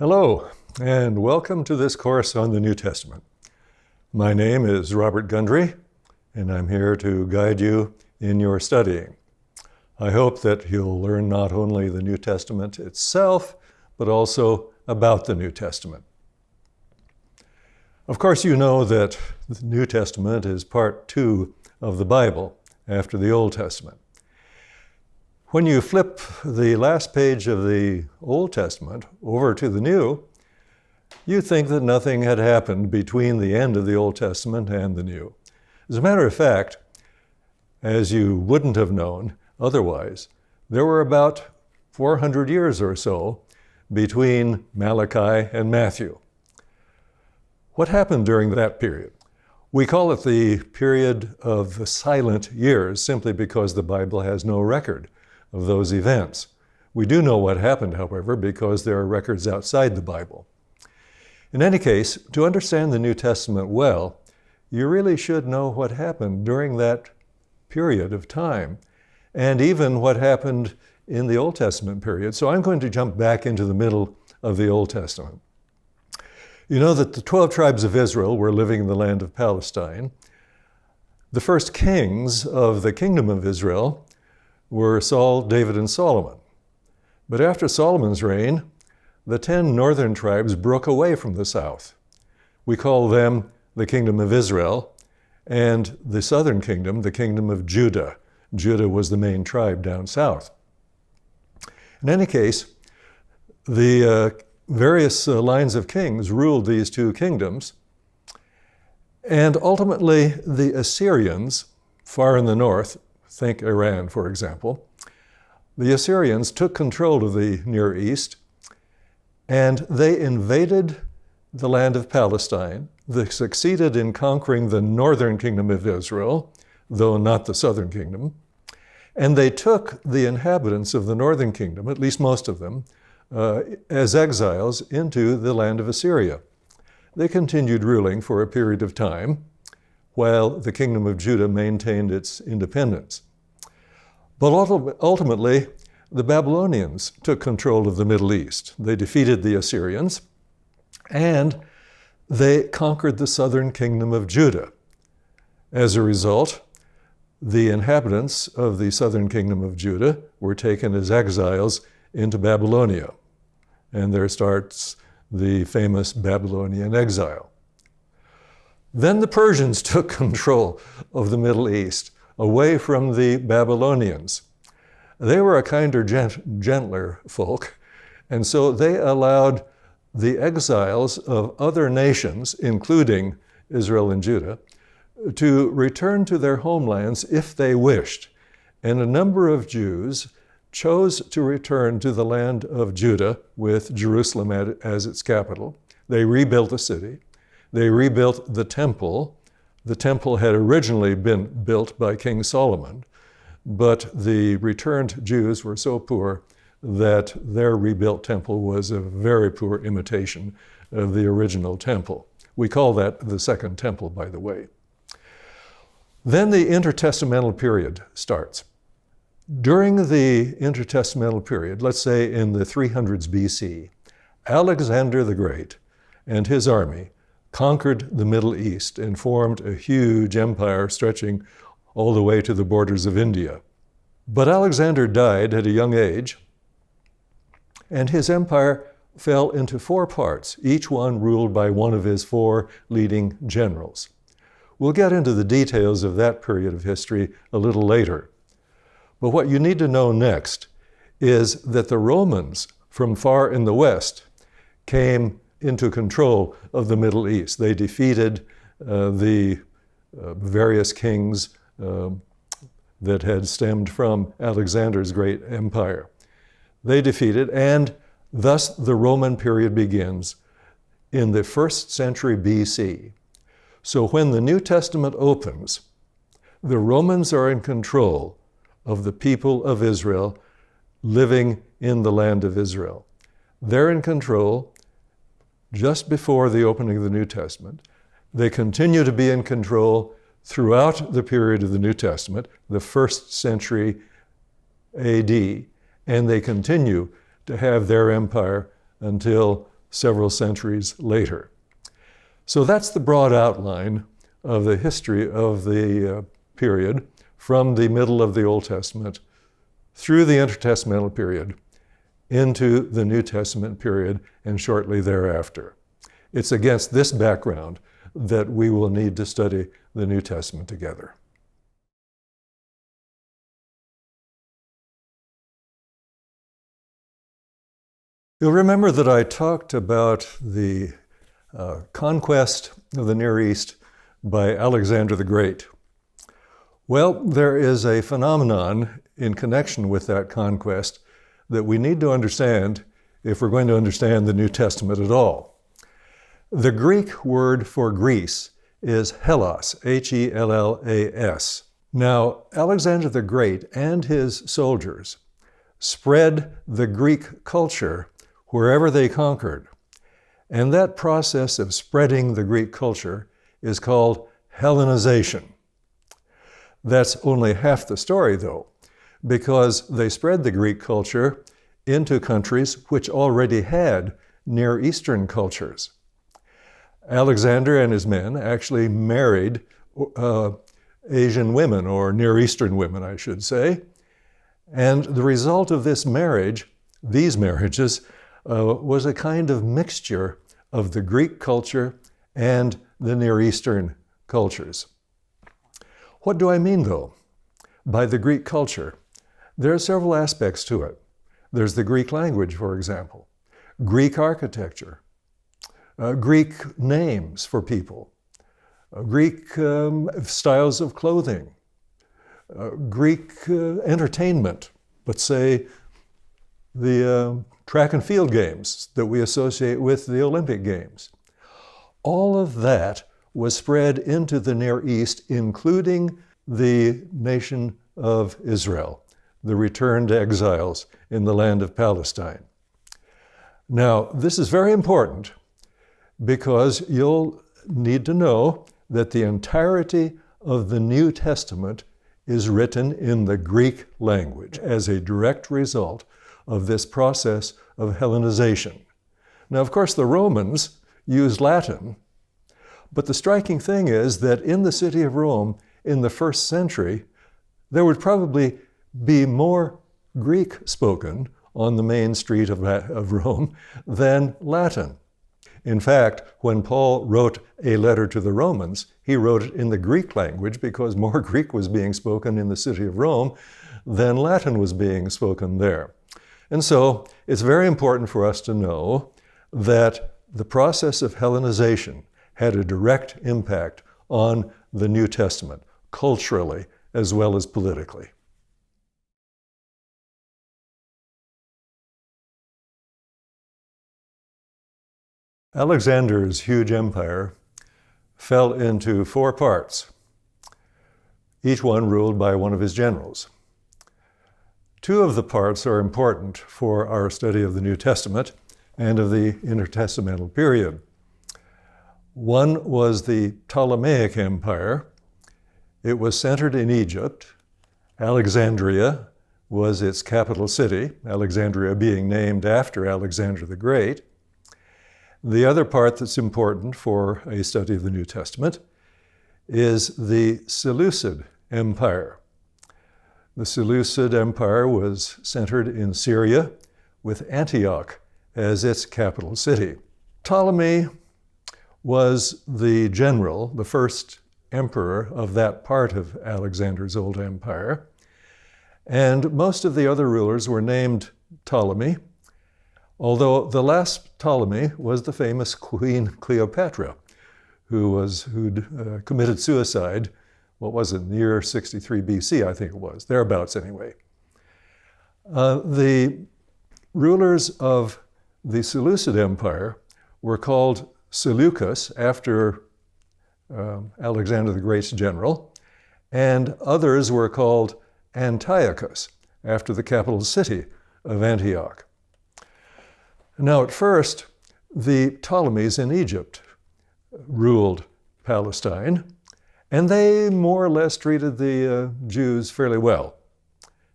Hello, and welcome to this course on the New Testament. My name is Robert Gundry, and I'm here to guide you in your studying. I hope that you'll learn not only the New Testament itself, but also about the New Testament. Of course, you know that the New Testament is part 2 of the Bible after the Old Testament. When you flip the last page of the Old Testament over to the New, you think that nothing had happened between the end of the Old Testament and the New. As a matter of fact, as you wouldn't have known otherwise, there were about 400 years or so between Malachi and Matthew. What happened during that period? We call it the period of the silent years simply because the Bible has no record of those events. We do know what happened, however, because there are records outside the Bible. In any case, to understand the New Testament well, you really should know what happened during that period of time, and even what happened in the Old Testament period. So I'm going to jump back into the middle of the Old Testament. You know that the 12 tribes of Israel were living in the land of Palestine. The first kings of the kingdom of Israel were Saul, David, and Solomon. But after Solomon's reign, the 10 northern tribes broke away from the south. We call them the kingdom of Israel, and the southern kingdom, the kingdom of Judah. Judah was the main tribe down south. In any case, the various lines of kings ruled these two kingdoms, and ultimately the Assyrians, far in the north, think Iran, for example, the Assyrians took control of the Near East, and they invaded the land of Palestine. They succeeded in conquering the northern kingdom of Israel, though not the southern kingdom, and they took the inhabitants of the northern kingdom, at least most of them, as exiles into the land of Assyria. They continued ruling for a period of time, while the kingdom of Judah maintained its independence. But ultimately, the Babylonians took control of the Middle East. They defeated the Assyrians, and they conquered the southern kingdom of Judah. As a result, the inhabitants of the southern kingdom of Judah were taken as exiles into Babylonia, and there starts the famous Babylonian exile. Then the Persians took control of the Middle East, away from the Babylonians. They were a kinder, gentler folk, and so they allowed the exiles of other nations, including Israel and Judah, to return to their homelands if they wished. And a number of Jews chose to return to the land of Judah with Jerusalem as its capital. They rebuilt the city. They rebuilt the temple. The temple had originally been built by King Solomon, but the returned Jews were so poor that their rebuilt temple was a very poor imitation of the original temple. We call that the Second Temple, by the way. Then the intertestamental period starts. During the intertestamental period, let's say in the 300s BC, Alexander the Great and his army conquered the Middle East and formed a huge empire stretching all the way to the borders of India. But Alexander died at a young age, and his empire fell into 4 parts, each one ruled by one of his 4 leading generals. We'll get into the details of that period of history a little later. But what you need to know next is that the Romans from far in the west came into control of the Middle East. They defeated the various kings that had stemmed from Alexander's great empire. They defeated, and thus the Roman period begins in the 1st century BC. So when the New Testament opens, the Romans are in control of the people of Israel living in the land of Israel. They're in control just before the opening of the New Testament. They continue to be in control throughout the period of the New Testament, the 1st century AD, and they continue to have their empire until several centuries later. So that's the broad outline of the history of the period from the middle of the Old Testament through the intertestamental period into the New Testament period and shortly thereafter. It's against this background that we will need to study the New Testament together. You'll remember that I talked about the conquest of the Near East by Alexander the Great. Well, there is a phenomenon in connection with that conquest that we need to understand if we're going to understand the New Testament at all. The Greek word for Greece is Hellas, Hellas. Now, Alexander the Great and his soldiers spread the Greek culture wherever they conquered. And that process of spreading the Greek culture is called Hellenization. That's only half the story, though, because they spread the Greek culture into countries which already had Near Eastern cultures. Alexander and his men actually married Asian women, or Near Eastern women, I should say. And the result of this marriage, these marriages, was a kind of mixture of the Greek culture and the Near Eastern cultures. What do I mean, though, by the Greek culture? There are several aspects to it. There's the Greek language, for example, Greek architecture, Greek names for people, Greek styles of clothing, Greek entertainment, let's say the track and field games that we associate with the Olympic Games. All of that was spread into the Near East, including the nation of Israel, the returned exiles in the land of Palestine. Now, this is very important because you'll need to know that the entirety of the New Testament is written in the Greek language as a direct result of this process of Hellenization. Now, of course, the Romans used Latin, but the striking thing is that in the city of Rome, in the first century, there would probably be more Greek spoken on the main street of Rome than Latin. In fact, when Paul wrote a letter to the Romans, he wrote it in the Greek language because more Greek was being spoken in the city of Rome than Latin was being spoken there. And so it's very important for us to know that the process of Hellenization had a direct impact on the New Testament, culturally as well as politically. Alexander's huge empire fell into 4 parts, each one ruled by one of his generals. 2 of the parts are important for our study of the New Testament and of the intertestamental period. One was the Ptolemaic Empire. It was centered in Egypt. Alexandria was its capital city, Alexandria being named after Alexander the Great. The other part that's important for a study of the New Testament is the Seleucid Empire. The Seleucid Empire was centered in Syria with Antioch as its capital city. Ptolemy was the general, the first emperor of that part of Alexander's old empire. And most of the other rulers were named Ptolemy, although the last Ptolemy was the famous Queen Cleopatra, who'd committed suicide, what was it, in the year 63 BC, I think it was, thereabouts anyway. The rulers of the Seleucid Empire were called Seleucus, after Alexander the Great's general, and others were called Antiochus, after the capital city of Antioch. Now, at first, the Ptolemies in Egypt ruled Palestine, and they more or less treated the Jews fairly well.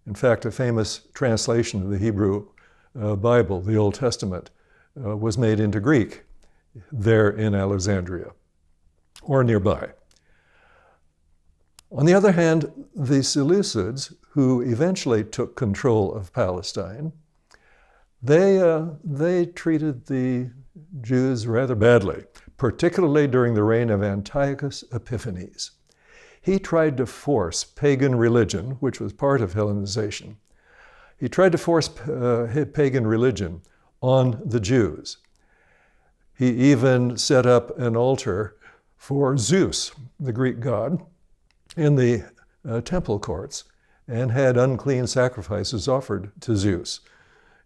In fact, a famous translation of the Hebrew Bible, the Old Testament, was made into Greek there in Alexandria or nearby. On the other hand, the Seleucids, who eventually took control of Palestine, they treated the Jews rather badly, particularly during the reign of Antiochus Epiphanes. He tried to force pagan religion, which was part of Hellenization. He tried to force pagan religion on the Jews. He even set up an altar for Zeus, the Greek god, in the temple courts, and had unclean sacrifices offered to Zeus.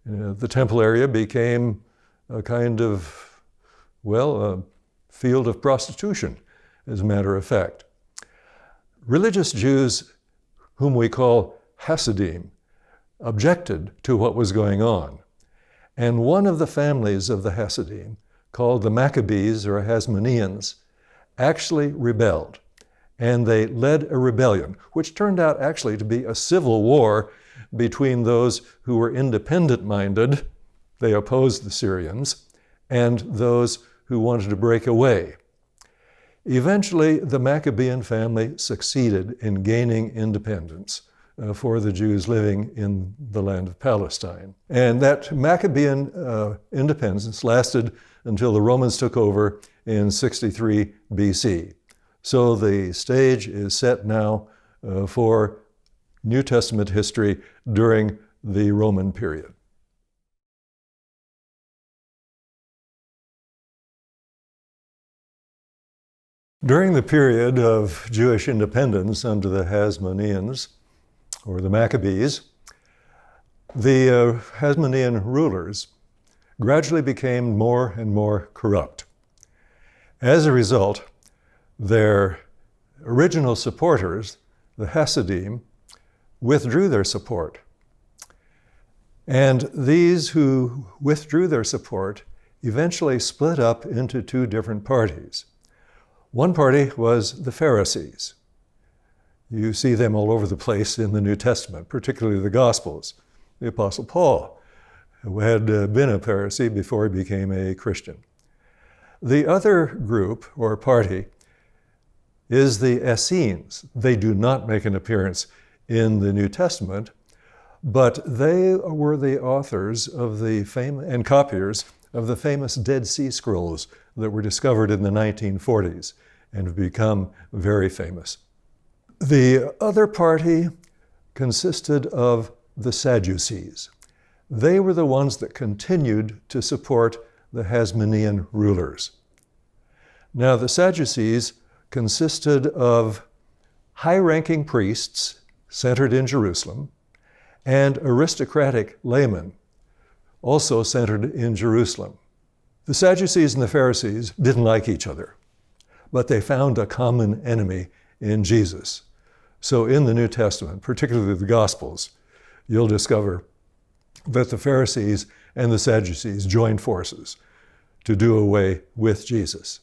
The temple area became a kind of, a field of prostitution, as a matter of fact. Religious Jews, whom we call Hasidim, objected to what was going on. And one of the families of the Hasidim, called the Maccabees or Hasmoneans, actually rebelled. And they led a rebellion, which turned out actually to be a civil war between those who were independent-minded, they opposed the Syrians, and those who wanted to break away. Eventually, the Maccabean family succeeded in gaining independence for the Jews living in the land of Palestine. And that Maccabean independence lasted until the Romans took over in 63 BC. So the stage is set now for New Testament history during the Roman period. During the period of Jewish independence under the Hasmoneans, or the Maccabees, the Hasmonean rulers gradually became more and more corrupt. As a result, their original supporters, the Hasidim, withdrew their support. And these who withdrew their support eventually split up into two different parties. One party was the Pharisees. You see them all over the place in the New Testament, particularly the Gospels. The Apostle Paul, who had been a Pharisee before he became a Christian. The other group or party is the Essenes. They do not make an appearance in the New Testament, but they were the authors of and copiers of the famous Dead Sea Scrolls that were discovered in the 1940s and have become very famous. The other party consisted of the Sadducees. They were the ones that continued to support the Hasmonean rulers. Now, the Sadducees consisted of high-ranking priests centered in Jerusalem and aristocratic laymen also centered in Jerusalem. The Sadducees and the Pharisees didn't like each other, but they found a common enemy in Jesus. So in the New Testament, particularly the Gospels, you'll discover that the Pharisees and the Sadducees joined forces to do away with Jesus.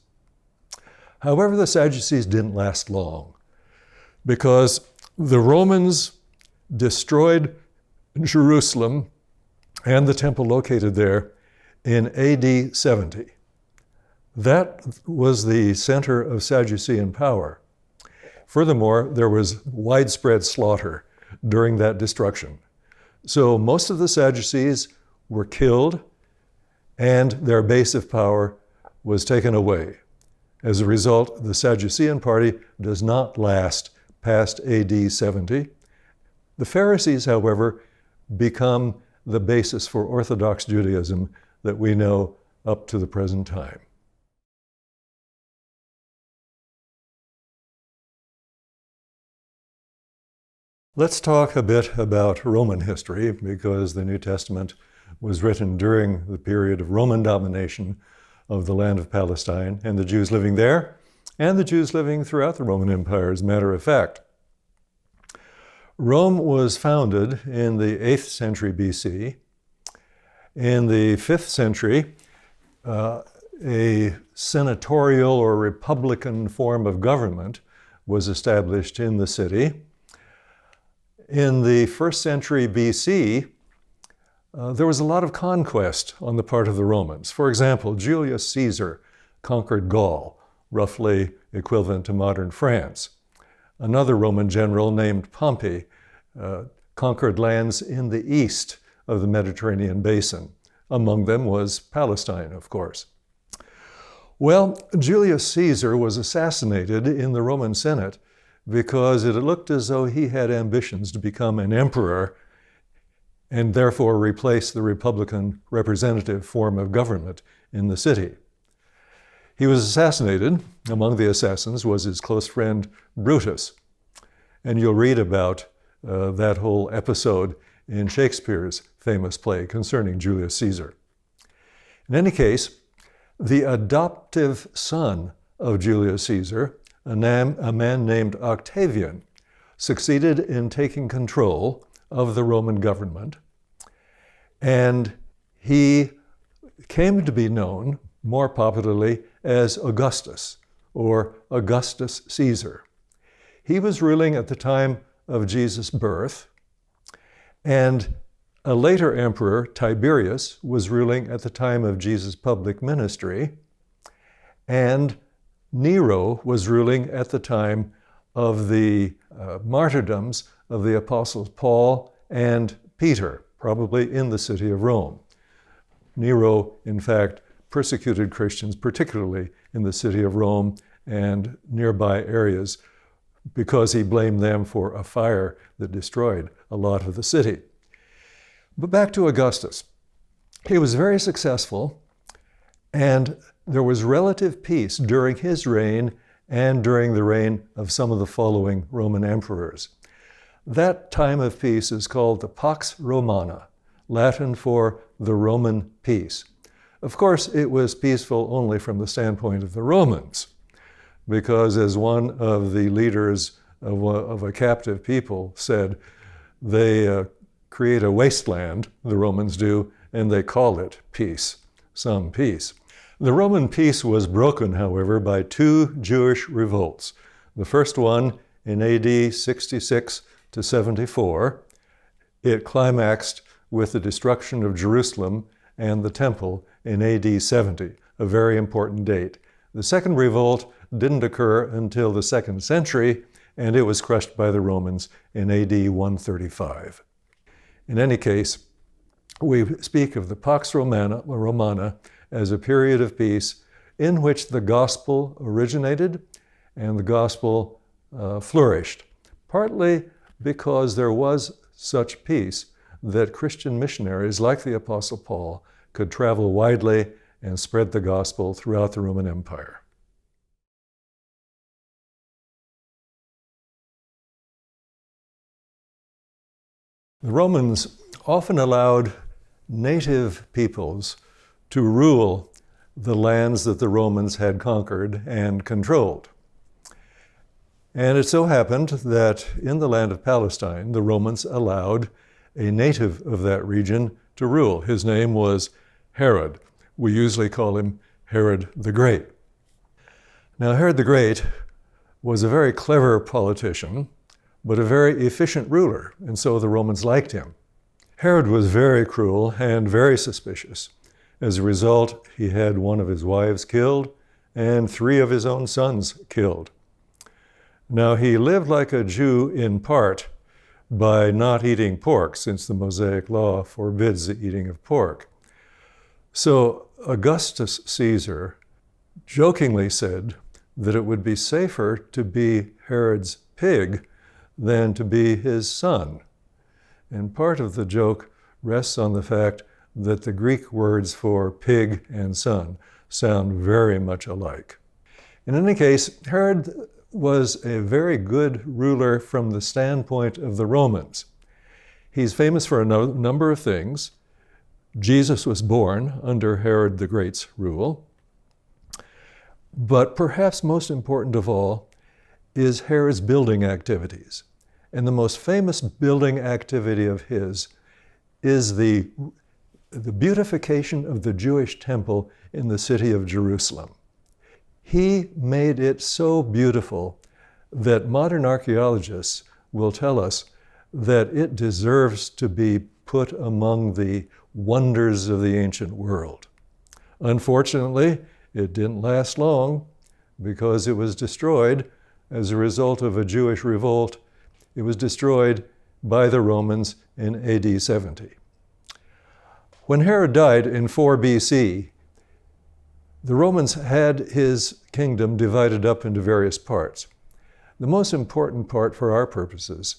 However, the Sadducees didn't last long because the Romans destroyed Jerusalem and the temple located there in AD 70. That was the center of Sadducean power. Furthermore, there was widespread slaughter during that destruction. So most of the Sadducees were killed and their base of power was taken away. As a result, the Sadducean party does not last past AD 70. The Pharisees, however, become the basis for Orthodox Judaism that we know up to the present time. Let's talk a bit about Roman history, because the New Testament was written during the period of Roman domination of the land of Palestine and the Jews living there, and the Jews living throughout the Roman Empire, as a matter of fact. Rome was founded in the 8th century BC. In the 5th century, a senatorial or republican form of government was established in the city. In the 1st century BC, there was a lot of conquest on the part of the Romans. For example, Julius Caesar conquered Gaul, roughly equivalent to modern France. Another Roman general named Pompey conquered lands in the east of the Mediterranean basin. Among them was Palestine, of course. Well, Julius Caesar was assassinated in the Roman Senate because it looked as though he had ambitions to become an emperor and therefore replace the republican representative form of government in the city. He was assassinated. Among the assassins was his close friend Brutus. And you'll read about that whole episode in Shakespeare's famous play concerning Julius Caesar. In any case, the adoptive son of Julius Caesar, a man named Octavian, succeeded in taking control of the Roman government, and he came to be known more popularly as Augustus, or Augustus Caesar. He was ruling at the time of Jesus' birth, and a later emperor, Tiberius, was ruling at the time of Jesus' public ministry, and Nero was ruling at the time of the martyrdoms of the apostles Paul and Peter, probably in the city of Rome. Nero, in fact, persecuted Christians, particularly in the city of Rome and nearby areas, because he blamed them for a fire that destroyed a lot of the city. But back to Augustus. He was very successful, and there was relative peace during his reign and during the reign of some of the following Roman emperors. That time of peace is called the Pax Romana, Latin for the Roman peace. Of course, it was peaceful only from the standpoint of the Romans, because as one of the leaders of a captive people said, they create a wasteland, the Romans do, and they call it peace, some peace. The Roman peace was broken, however, by two Jewish revolts. The first one in AD 66 to 74. It climaxed with the destruction of Jerusalem and the temple in AD 70, a very important date. The second revolt didn't occur until the 2nd century, and it was crushed by the Romans in AD 135. In any case, we speak of the Pax Romana as a period of peace in which the gospel originated and the gospel flourished, partly because there was such peace that Christian missionaries like the Apostle Paul could travel widely and spread the gospel throughout the Roman Empire. The Romans often allowed native peoples to rule the lands that the Romans had conquered and controlled. And it so happened that in the land of Palestine, the Romans allowed a native of that region to rule. His name was Herod. We usually call him Herod the Great. Now, Herod the Great was a very clever politician, but a very efficient ruler, and so the Romans liked him. Herod was very cruel and very suspicious. As a result, he had one of his wives killed and 3 of his own sons killed. Now, he lived like a Jew in part by not eating pork, since the Mosaic law forbids the eating of pork. So Augustus Caesar jokingly said that it would be safer to be Herod's pig than to be his son. And part of the joke rests on the fact that the Greek words for pig and son sound very much alike. In any case, Herod was a very good ruler from the standpoint of the Romans. He's famous for a number of things. Jesus was born under Herod the Great's rule. But perhaps most important of all is Herod's building activities. And the most famous building activity of his is the beautification of the Jewish temple in the city of Jerusalem. He made it so beautiful that modern archaeologists will tell us that it deserves to be put among the wonders of the ancient world. Unfortunately, it didn't last long because it was destroyed as a result of a Jewish revolt. It was destroyed by the Romans in AD 70. When Herod died in 4 BC, the Romans had his kingdom divided up into various parts. The most important part for our purposes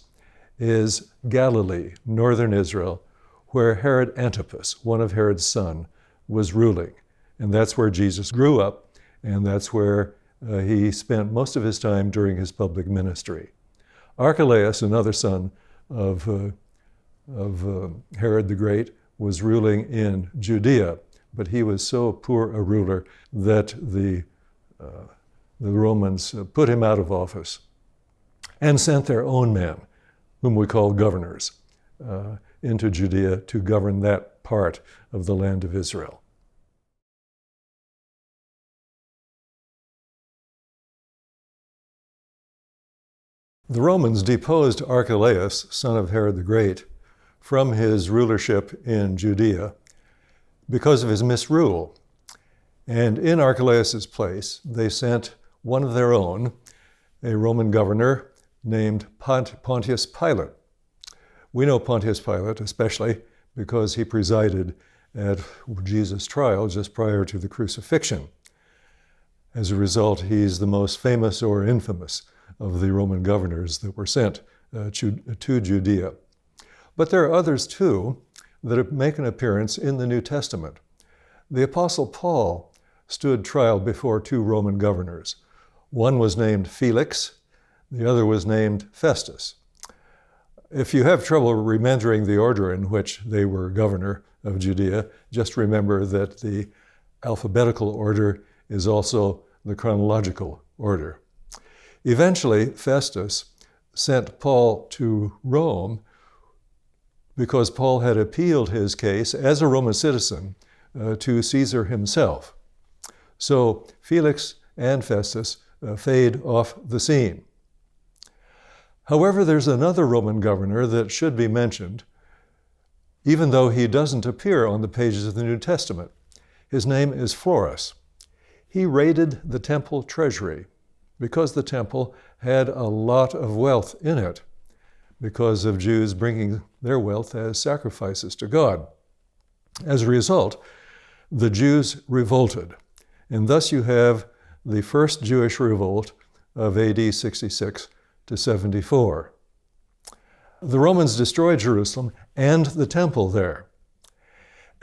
is Galilee, northern Israel, where Herod Antipas, one of Herod's sons, was ruling. And that's where Jesus grew up, and that's where he spent most of his time during his public ministry. Archelaus, another son of Herod the Great, was ruling in Judea, but he was so poor a ruler that the Romans put him out of office and sent their own men, whom we call governors, into Judea to govern that part of the land of Israel. The Romans deposed Archelaus, son of Herod the Great, from his rulership in Judea because of his misrule. And in Archelaus's place, they sent one of their own, a Roman governor named Pontius Pilate. We know Pontius Pilate especially because he presided at Jesus' trial just prior to the crucifixion. As a result, he's the most famous or infamous of the Roman governors that were sent to Judea. But there are others too that make an appearance in the New Testament. The Apostle Paul stood trial before 2 Roman governors. One was named Felix, the other was named Festus. If you have trouble remembering the order in which they were governor of Judea, just remember that the alphabetical order is also the chronological order. Eventually, Festus sent Paul to Rome because Paul had appealed his case as a Roman citizen to Caesar himself. So Felix and Festus fade off the scene. However, there's another Roman governor that should be mentioned, even though he doesn't appear on the pages of the New Testament. His name is Florus. He raided the temple treasury because the temple had a lot of wealth in it, because of Jews bringing their wealth as sacrifices to God. As a result, the Jews revolted, and thus you have the first Jewish revolt of AD 66 to 74. The Romans destroyed Jerusalem and the temple there.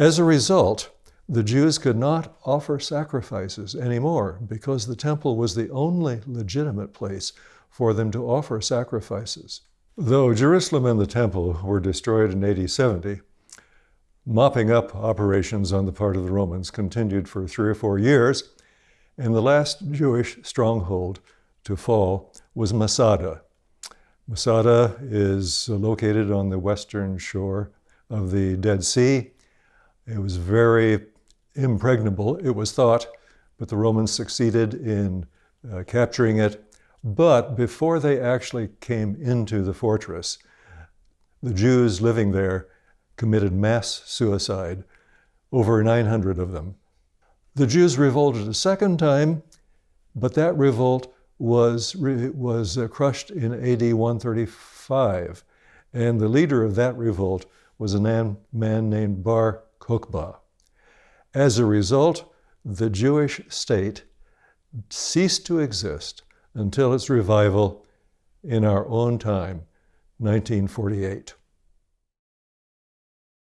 As a result, the Jews could not offer sacrifices anymore because the temple was the only legitimate place for them to offer sacrifices. Though Jerusalem and the temple were destroyed in AD 70, mopping up operations on the part of the Romans continued for 3 or 4 years, and the last Jewish stronghold to fall was Masada. Masada is located on the western shore of the Dead Sea. It was very impregnable, it was thought, but the Romans succeeded in capturing it. But before they actually came into the fortress, the Jews living there committed mass suicide, over 900 of them. The Jews revolted a second time, but that revolt was crushed in AD 135, and the leader of that revolt was a man named Bar Kokhba. As a result, the Jewish state ceased to exist until its revival in our own time, 1948.